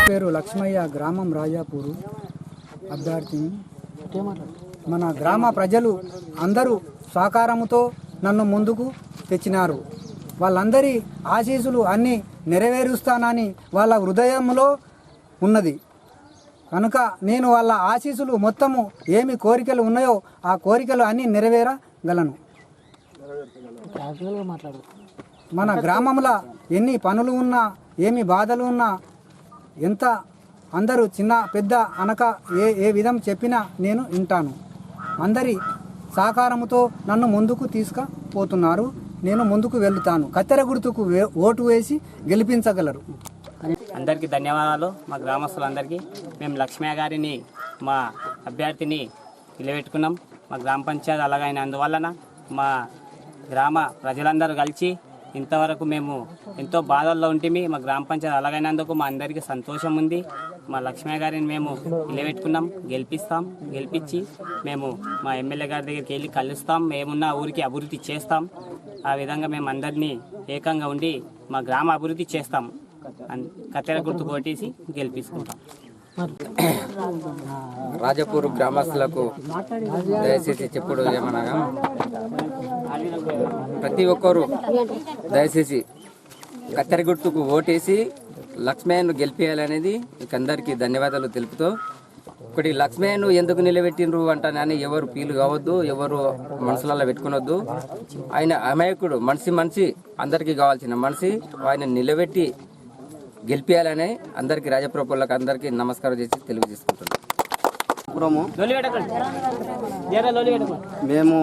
పేరు లక్ష్మయ్య, గ్రామం రాజాపూరు, అభ్యర్థిని. మన గ్రామ ప్రజలు అందరూ సహకారముతో నన్ను ముందుకు తెచ్చినారు. వాళ్ళందరి ఆశీస్సులు అన్నీ నెరవేరుస్తానని వాళ్ళ హృదయంలో ఉన్నది కనుక నేను వాళ్ళ ఆశీస్సులు మొత్తము ఏమి కోరికలు ఉన్నాయో ఆ కోరికలు అన్నీ నెరవేరగలను. మన గ్రామంలో ఎన్ని పనులు ఉన్నా, ఏమి బాధలు ఉన్నా, ఎంత అందరూ చిన్న పెద్ద అనక ఏ విధం చెప్పినా నేను వింటాను. అందరి సహకారముతో నన్ను ముందుకు తీసుకుపోతున్నారు. నేను ముందుకు వెళ్తాను. కత్తెర గుర్తుకు ఓటు వేసి గెలిపించగలరు. అందరికీ ధన్యవాదాలు. మా గ్రామస్తులందరికీ మేము లక్ష్మయ్య గారిని మా అభ్యర్థిని నిలబెట్టుకున్నాం. మా గ్రామ పంచాయతీ అలాగైన అందువలన మా గ్రామ ప్రజలందరూ కలిసి ఇంతవరకు మేము ఎంతో బాధల్లో ఉంటిమి. మా గ్రామ పంచాయతీ అలాగైనందుకు మా అందరికీ సంతోషం ఉంది. మా లక్ష్మయ్య గారిని మేము నిలబెట్టుకున్నాం, గెలిపించి మేము మా ఎమ్మెల్యే గారి దగ్గరికి వెళ్ళి కలుస్తాం. మేమున్న ఊరికి అభివృద్ధి చేస్తాం. ఆ విధంగా మేము అందరినీ ఏకంగా ఉండి మా గ్రామ అభివృద్ధి చేస్తాం. కత్తెర గుర్తు కొట్టేసి గెలిపించుకుంటాం. రాజపూర్ గ్రామస్తులకు దయచేసి చెప్పుడు ఏమనగా, ప్రతి ఒక్కరూ దయచేసి కత్తెర గుర్తుకు ఓటేసి లక్ష్మయ్యను గెలిపేయాలనేది మీకు అందరికీ ధన్యవాదాలు తెలుపుతూ, ఒకటి లక్ష్మయ్యను ఎందుకు నిలబెట్టిండ్రు అంటానని ఎవరు ఫీల్ కావద్దు, ఎవరు మనసులలో పెట్టుకునొద్దు. ఆయన అమాయకుడు, మనిషి అందరికీ కావాల్సిన మనిషి. ఆయన నిలబెట్టి గెలిపేయాలని అందరికీ రాజప్రభులకు అందరికీ నమస్కారం చేసి తెలియజేసుకుంటున్నాం. మేము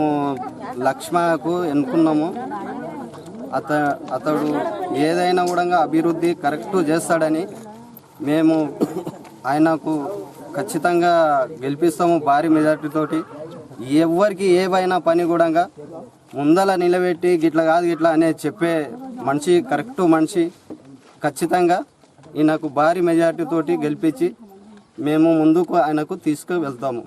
లక్ష్మయ్యకు ఎన్నుకున్నాము. అతడు ఏదైనా కూడా అభివృద్ధి కరెక్ట్ చేస్తాడని మేము ఆయనకు ఖచ్చితంగా గెలిపిస్తాము భారీ మెజార్టీతోటి. ఎవరికి ఏవైనా పని కూడా ముందల నిలబెట్టి గిట్ల కాదు గిట్లా అనేది చెప్పే మనిషి, కరెక్ట్ మనిషి. ఖచ్చితంగా ఈయనకు భారీ మెజార్టీతోటి గెలిపించి మేము ముందుకు ఆయనకు తీసుకువెళ్తాము.